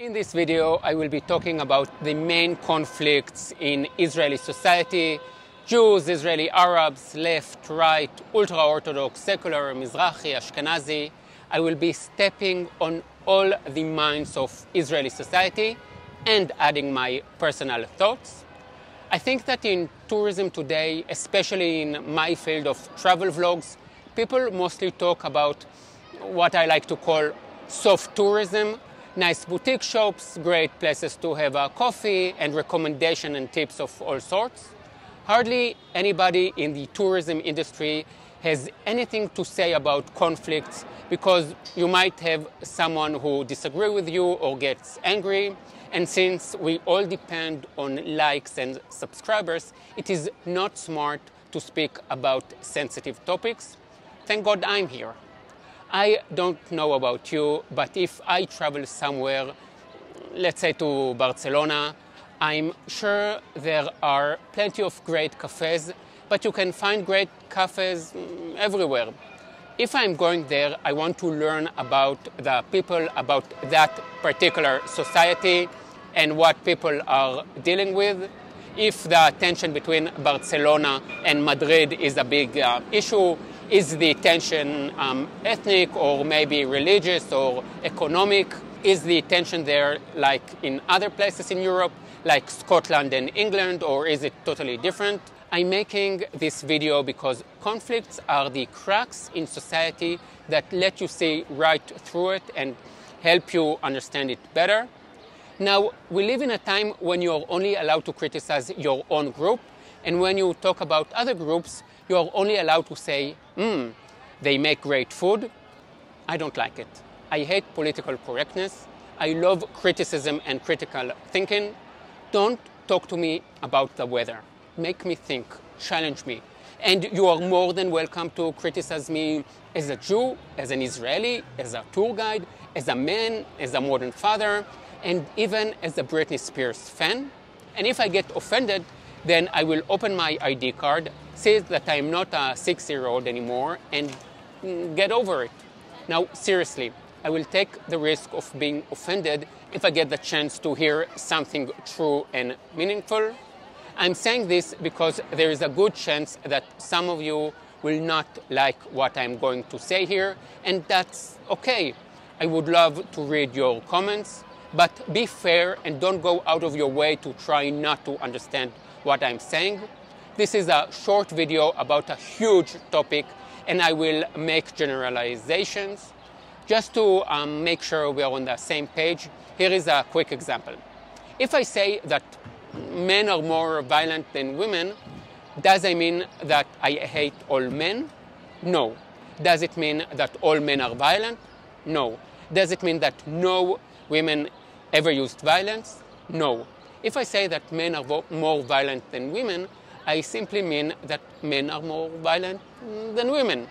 In this video, I will be talking about the main conflicts in Israeli society: Jews, Israeli Arabs, left, right, ultra-orthodox, secular, Mizrahi, Ashkenazi. I will be stepping on all the minds of Israeli society and adding my personal thoughts. I think that in tourism today, especially in my field of travel vlogs, people mostly talk about what I like to call soft tourism. Nice boutique shops, great places to have a coffee, and recommendation and tips of all sorts. Hardly anybody in the tourism industry has anything to say about conflicts, because you might have someone who disagrees with you or gets angry. And since we all depend on likes and subscribers, it is not smart to speak about sensitive topics. Thank God I'm here. I don't know about you, but if I travel somewhere, let's say to Barcelona, I'm sure there are plenty of great cafes, but you can find great cafes everywhere. If I'm going there, I want to learn about the people, about that particular society and what people are dealing with. If the tension between Barcelona and Madrid is a big issue, is the tension ethnic or maybe religious or economic? Is the tension there like in other places in Europe, like Scotland and England, or is it totally different? I'm making this video because conflicts are the cracks in society that let you see right through it and help you understand it better. Now, we live in a time when you're only allowed to criticize your own group, and when you talk about other groups, you're only allowed to say, they make great food. I don't like it. I hate political correctness. I love criticism and critical thinking. Don't talk to me about the weather. Make me think, challenge me. And you are more than welcome to criticize me as a Jew, as an Israeli, as a tour guide, as a man, as a modern father, and even as a Britney Spears fan. And if I get offended, then I will open my ID card, say that I'm not a 6-year-old anymore, and get over it. Now, seriously, I will take the risk of being offended if I get the chance to hear something true and meaningful. I'm saying this because there is a good chance that some of you will not like what I'm going to say here, and that's okay. I would love to read your comments, but be fair and don't go out of your way to try not to understand what I'm saying. This is a short video about a huge topic, and I will make generalizations. Just to make sure we are on the same page, here is a quick example. If I say that men are more violent than women, does it mean that I hate all men? No. Does it mean that all men are violent? No. Does it mean that no women ever used violence? No. If I say that men are more violent than women, I simply mean that men are more violent than women.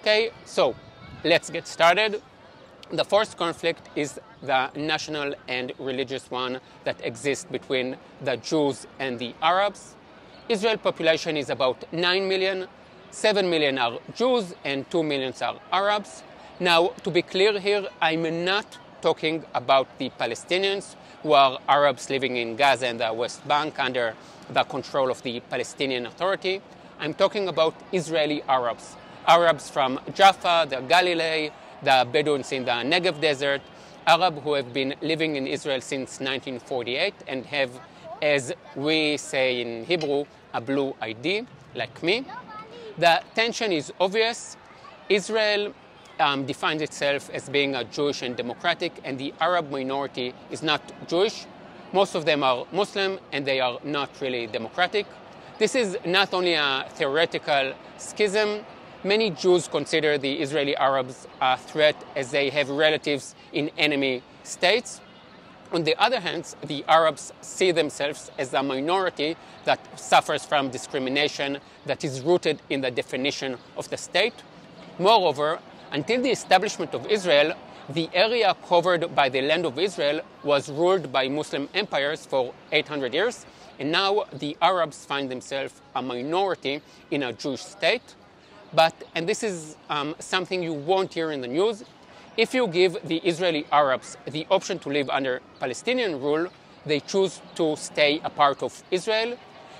Okay, so let's get started. The first conflict is the national and religious one that exists between the Jews and the Arabs. Israel's population is about 9 million. 7 million are Jews and 2 million are Arabs. Now, to be clear here, I'm not talking about the Palestinians, who are Arabs living in Gaza and the West Bank under the control of the Palestinian Authority. I'm talking about Israeli Arabs. Arabs from Jaffa, the Galilee, the Bedouins in the Negev Desert, Arabs who have been living in Israel since 1948 and have, as we say in Hebrew, a blue ID, like me. The tension is obvious. Israel defines itself as being a Jewish and democratic, and the Arab minority is not Jewish. Most of them are Muslim, and they are not really democratic. This is not only a theoretical schism. Many Jews consider the Israeli Arabs a threat as they have relatives in enemy states. On the other hand, the Arabs see themselves as a minority that suffers from discrimination that is rooted in the definition of the state. Moreover, until the establishment of Israel, the area covered by the land of Israel was ruled by Muslim empires for 800 years, and now the Arabs find themselves a minority in a Jewish state. But, and this is something you won't hear in the news, If you give the Israeli Arabs the option to live under Palestinian rule, they choose to stay a part of Israel.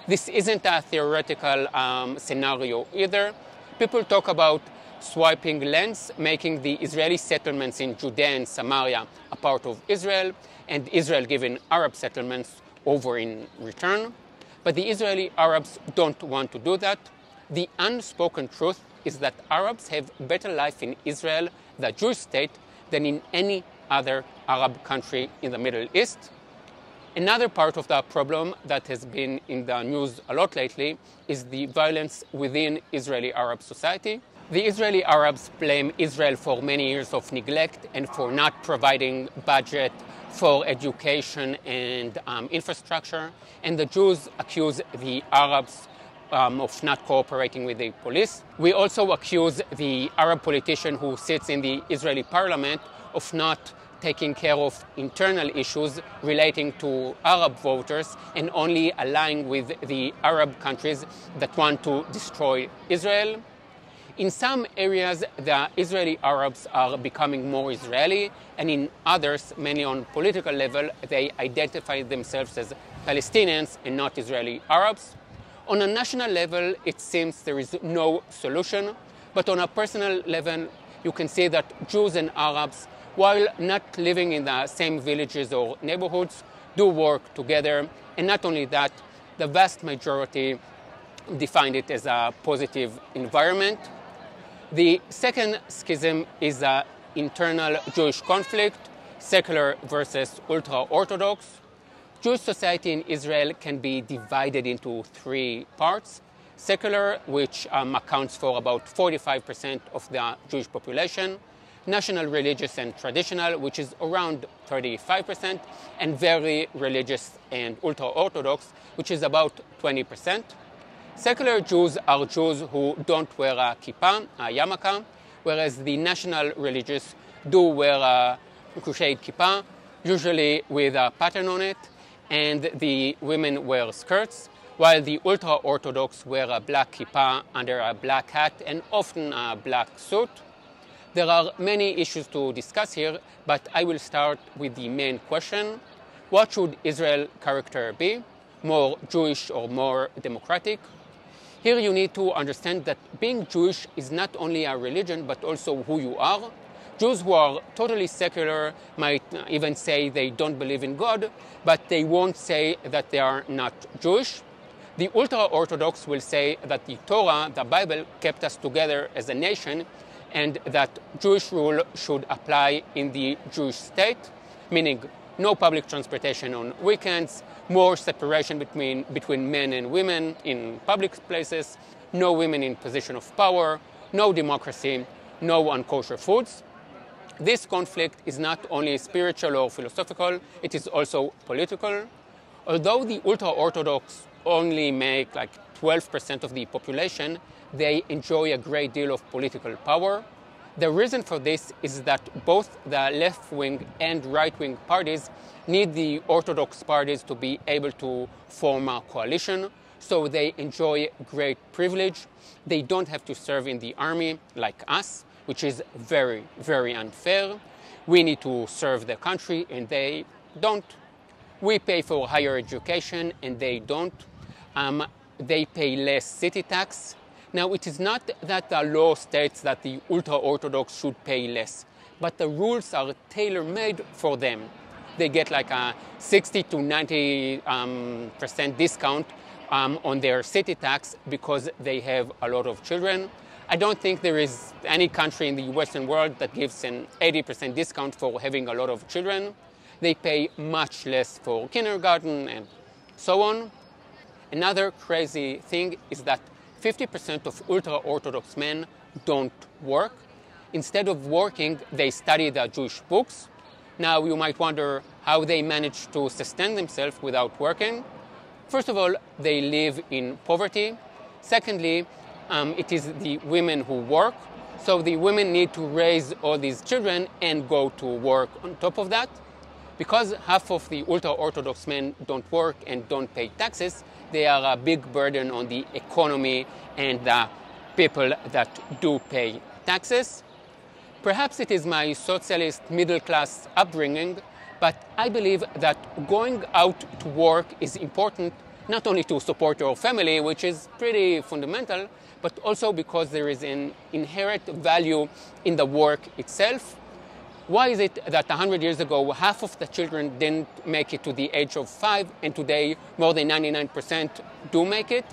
This isn't a theoretical scenario either. People talk about swiping lands, making the Israeli settlements in Judea and Samaria a part of Israel, and Israel giving Arab settlements over in return. But the Israeli Arabs don't want to do that. The unspoken truth is that Arabs have better life in Israel, the Jewish state, than in any other Arab country in the Middle East. Another part of the problem that has been in the news a lot lately is the violence within Israeli Arab society. The Israeli Arabs blame Israel for many years of neglect and for not providing budget for education and infrastructure. And the Jews accuse the Arabs of not cooperating with the police. We also accuse the Arab politician who sits in the Israeli parliament of not taking care of internal issues relating to Arab voters and only allying with the Arab countries that want to destroy Israel. In some areas, the Israeli Arabs are becoming more Israeli, and in others, mainly on political level, they identify themselves as Palestinians and not Israeli Arabs. On a national level, it seems there is no solution, but on a personal level, you can see that Jews and Arabs, while not living in the same villages or neighborhoods, do work together. And not only that, the vast majority define it as a positive environment. The second schism is the internal Jewish conflict, secular versus ultra-orthodox. Jewish society in Israel can be divided into three parts. Secular, which accounts for about 45% of the Jewish population. National, religious, and traditional, which is around 35%. And very religious and ultra-orthodox, which is about 20%. Secular Jews are Jews who don't wear a kippah, a yarmulke, whereas the national religious do wear a crocheted kippah, usually with a pattern on it, and the women wear skirts, while the ultra-Orthodox wear a black kippah under a black hat and often a black suit. There are many issues to discuss here, but I will start with the main question. What should Israel's character be? More Jewish or more democratic? Here you need to understand that being Jewish is not only a religion, but also who you are. Jews who are totally secular might even say they don't believe in God, but they won't say that they are not Jewish. The ultra-Orthodox will say that the Torah, the Bible, kept us together as a nation, and that Jewish rule should apply in the Jewish state, meaning no public transportation on weekends, more separation between men and women in public places, no women in position of power, no democracy, no unkosher foods. This conflict is not only spiritual or philosophical, it is also political. Although the ultra-Orthodox only make like 12% of the population, they enjoy a great deal of political power. The reason for this is that both the left-wing and right-wing parties need the Orthodox parties to be able to form a coalition, so they enjoy great privilege. They don't have to serve in the army like us, which is very, very unfair. We need to serve the country, and they don't. We pay for higher education, and they don't. They pay less city tax. Now, it is not that the law states that the ultra-Orthodox should pay less, but the rules are tailor-made for them. They get like a 60 to 90% discount on their city tax because they have a lot of children. I don't think there is any country in the Western world that gives an 80% discount for having a lot of children. They pay much less for kindergarten and so on. Another crazy thing is that 50% of ultra-Orthodox men don't work. Instead of working, they study the Jewish books. Now, you might wonder how they manage to sustain themselves without working. First of all, they live in poverty. Secondly, it is the women who work. So the women need to raise all these children and go to work on top of that. Because half of the ultra-Orthodox men don't work and don't pay taxes, they are a big burden on the economy and the people that do pay taxes. Perhaps it is my socialist middle-class upbringing, but I believe that going out to work is important not only to support your family, which is pretty fundamental, but also because there is an inherent value in the work itself. Why is it that 100 years ago, half of the children didn't make it to the age of 5, and today more than 99% do make it?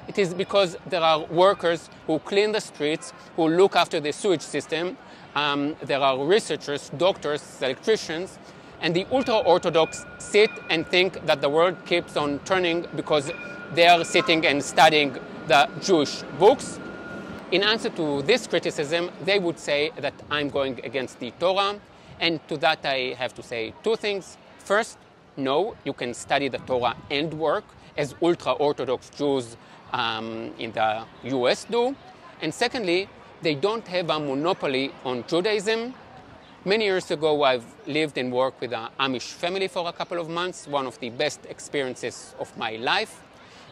It is because there are workers who clean the streets, who look after the sewage system. There are researchers, doctors, electricians, and the ultra-orthodox sit and think that the world keeps on turning because they are sitting and studying the Jewish books. In answer to this criticism, they would say that I'm going against the Torah, and to that I have to say two things. First, no, you can study the Torah and work, as ultra-Orthodox Jews in the US do. And secondly, they don't have a monopoly on Judaism. Many years ago, I've lived and worked with an Amish family for a couple of months, one of the best experiences of my life.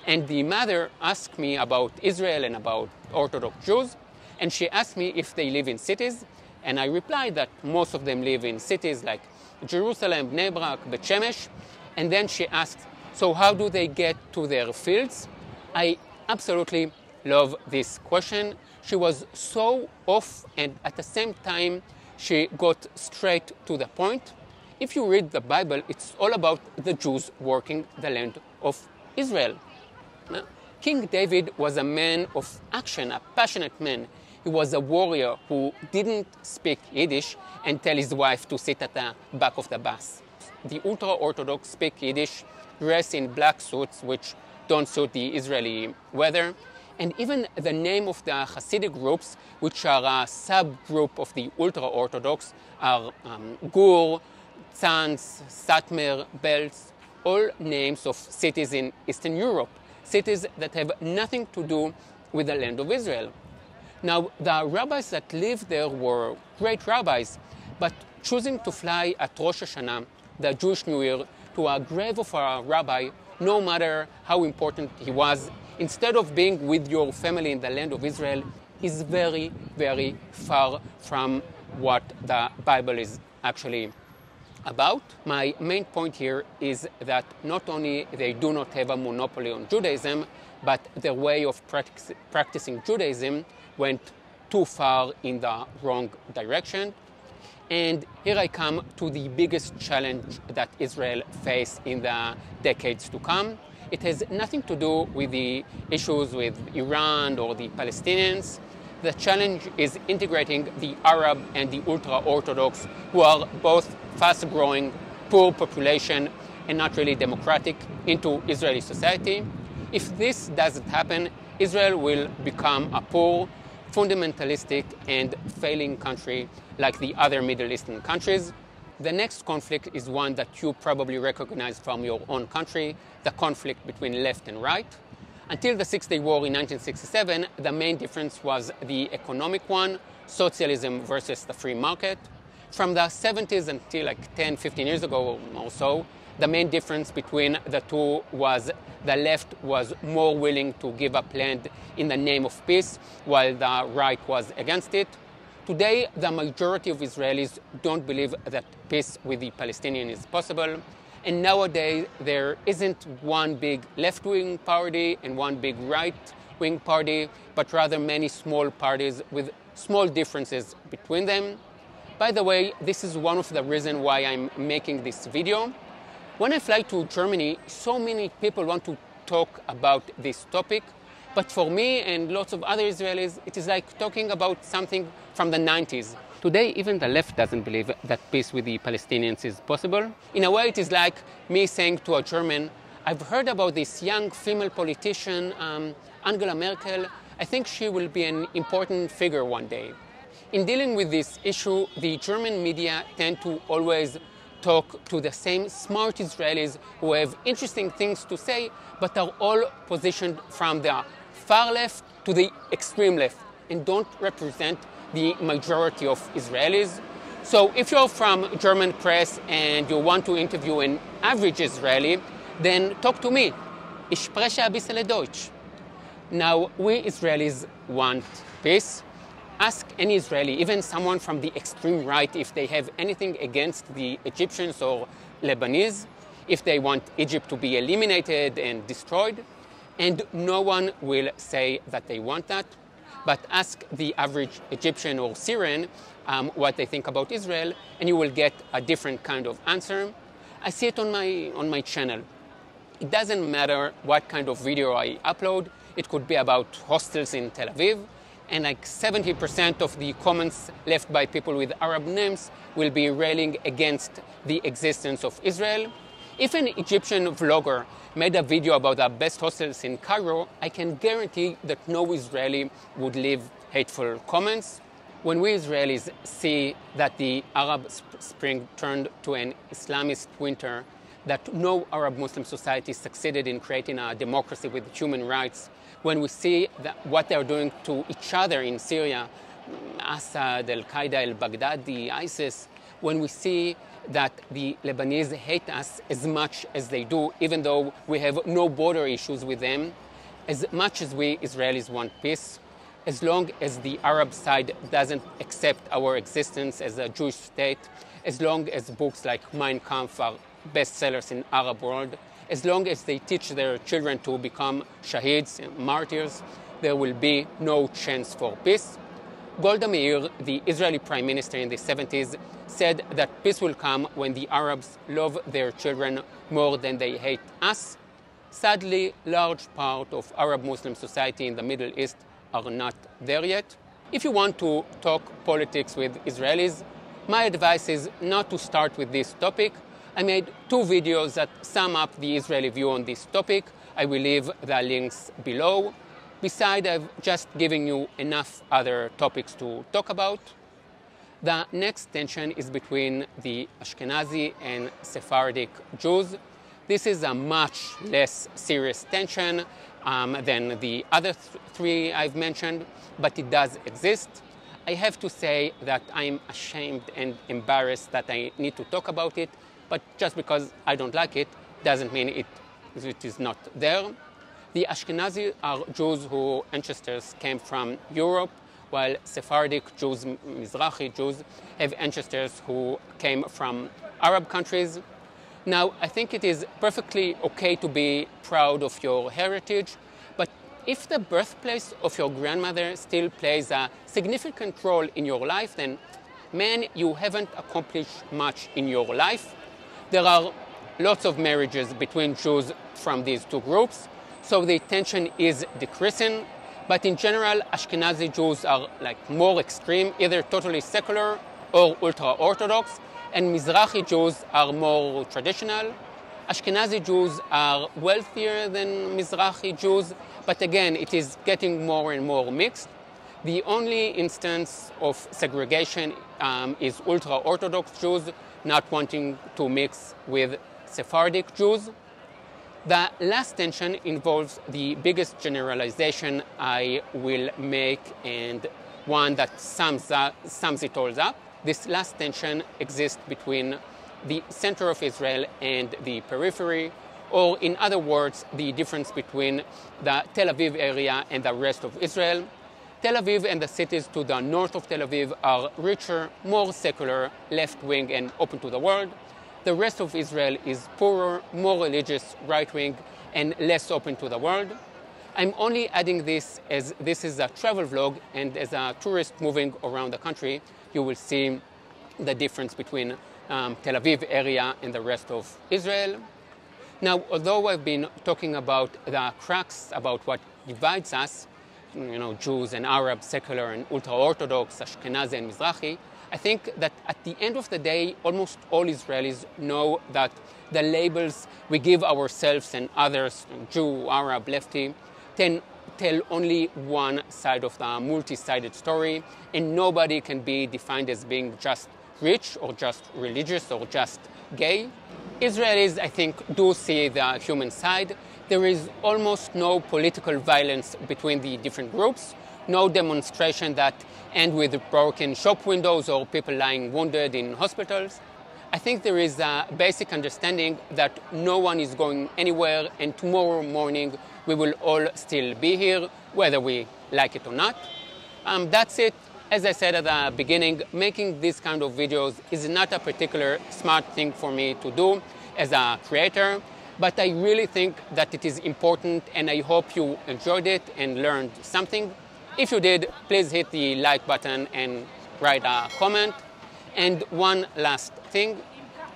And the mother asked me about Israel and about Orthodox Jews, and she asked me if they live in cities, and I replied that most of them live in cities like Jerusalem, Bnei Brak, Bet Shemesh. And then she asked, so how do they get to their fields? I absolutely love this question. She was so off, and at the same time, she got straight to the point. If you read the Bible, it's all about the Jews working the land of Israel. Now, King David was a man of action, a passionate man. He was a warrior who didn't speak Yiddish and tell his wife to sit at the back of the bus. The ultra-Orthodox speak Yiddish, dress in black suits, which don't suit the Israeli weather. And even the name of the Hasidic groups, which are a subgroup of the ultra-Orthodox, are Gur, Tzanz, Satmer, Belz, all names of cities in Eastern Europe, cities that have nothing to do with the land of Israel. Now, the rabbis that lived there were great rabbis, but choosing to fly at Rosh Hashanah, the Jewish New Year, to a grave of a rabbi, no matter how important he was, instead of being with your family in the land of Israel, is very, very far from what the Bible is actually about. My main point here is that not only they do not have a monopoly on Judaism, but their way of practicing Judaism went too far in the wrong direction. And here I come to the biggest challenge that Israel faces in the decades to come. It has nothing to do with the issues with Iran or the Palestinians. The challenge is integrating the Arab and the ultra-Orthodox, who are both fast-growing, poor population and not really democratic, into Israeli society. If this doesn't happen, Israel will become a poor, fundamentalistic and failing country like the other Middle Eastern countries. The next conflict is one that you probably recognize from your own country, the conflict between left and right. Until the Six-Day War in 1967, the main difference was the economic one, socialism versus the free market. From the 70s until like 10, 15 years ago or so, the main difference between the two was the left was more willing to give up land in the name of peace, while the right was against it. Today, the majority of Israelis don't believe that peace with the Palestinians is possible. And nowadays, there isn't one big left-wing party and one big right-wing party, but rather many small parties with small differences between them. By the way, this is one of the reasons why I'm making this video. When I fly to Germany, so many people want to talk about this topic, but for me and lots of other Israelis, it is like talking about something from the 90s. Today, even the left doesn't believe that peace with the Palestinians is possible. In a way, it is like me saying to a German, I've heard about this young female politician, Angela Merkel. I think she will be an important figure one day. In dealing with this issue, the German media tend to always talk to the same smart Israelis who have interesting things to say, but are all positioned from the far left to the extreme left and don't represent the majority of Israelis. So if you're from German press and you want to interview an average Israeli, then talk to me. Ich spreche ein bisschen Deutsch. Now, we Israelis want peace. ask any Israeli, even someone from the extreme right, if they have anything against the Egyptians or Lebanese, if they want Egypt to be eliminated and destroyed, and no one will say that they want that. But ask the average Egyptian or Syrian what they think about Israel, and you will get a different kind of answer. I see it on my channel. It doesn't matter what kind of video I upload. It could be about hostels in Tel Aviv, and like 70% of the comments left by people with Arab names will be railing against the existence of Israel. If an Egyptian vlogger made a video about the best hostels in Cairo, I can guarantee that no Israeli would leave hateful comments. When we Israelis see that the Arab Spring turned to an Islamist winter, that no Arab Muslim society succeeded in creating a democracy with human rights, when we see that what they're doing to each other in Syria, Assad, Al-Qaeda, al-Baghdadi, ISIS, when we see that the Lebanese hate us as much as they do, even though we have no border issues with them, as much as we Israelis want peace, as long as the Arab side doesn't accept our existence as a Jewish state, as long as books like Mein Kampf are bestsellers in Arab world, as long as they teach their children to become shaheeds and martyrs, there will be no chance for peace. Golda Meir, the Israeli prime minister in the 70s, said that peace will come when the Arabs love their children more than they hate us. Sadly, large part of Arab Muslim society in the Middle East are not there yet. If you want to talk politics with Israelis, my advice is not to start with this topic. I made 2 videos that sum up the Israeli view on this topic. I will leave the links below. Besides, I've just given you enough other topics to talk about. The next tension is between the Ashkenazi and Sephardic Jews. This is a much less serious tension than the other 3 I've mentioned, but it does exist. I have to say that I'm ashamed and embarrassed that I need to talk about it, but just because I don't like it doesn't mean it is not there. The Ashkenazi are Jews whose ancestors came from Europe, while Sephardic Jews, Mizrahi Jews, have ancestors who came from Arab countries. Now, I think it is perfectly okay to be proud of your heritage, but if the birthplace of your grandmother still plays a significant role in your life, then, man, you haven't accomplished much in your life. There are lots of marriages between Jews from these 2 groups, so the tension is decreasing. But in general, Ashkenazi Jews are like more extreme, either totally secular or ultra-orthodox, and Mizrahi Jews are more traditional. Ashkenazi Jews are wealthier than Mizrahi Jews, but again, it is getting more and more mixed. The only instance of segregation is ultra-Orthodox Jews not wanting to mix with Sephardic Jews. The last tension involves the biggest generalization I will make, and one that sums it all up. This last tension exists between the center of Israel and the periphery, or in other words, the difference between the Tel Aviv area and the rest of Israel. Tel Aviv and the cities to the north of Tel Aviv are richer, more secular, left-wing, and open to the world. The rest of Israel is poorer, more religious, right-wing, and less open to the world. I'm only adding this as this is a travel vlog, and as a tourist moving around the country, you will see the difference between Tel Aviv area and the rest of Israel. Now, although I've been talking about the cracks about what divides us, Jews and Arabs, secular and ultra-Orthodox, Ashkenazi and Mizrahi, I think that at the end of the day, almost all Israelis know that the labels we give ourselves and others, Jew, Arab, lefty, tell only one side of the multi-sided story, and nobody can be defined as being just rich or just religious or just gay. Israelis, I think, do see the human side. There is almost no political violence between the different groups, no demonstration that end with broken shop windows or people lying wounded in hospitals. I think there is a basic understanding that no one is going anywhere, and tomorrow morning we will all still be here, whether we like it or not. That's it. As I said at the beginning, making these kind of videos is not a particular smart thing for me to do as a creator, but I really think that it is important, and I hope you enjoyed it and learned something. If you did, please hit the like button and write a comment. And one last thing,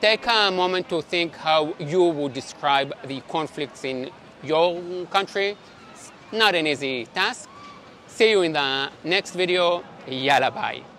take a moment to think how you would describe the conflicts in your country. It's not an easy task. See you in the next video. Yalla bye.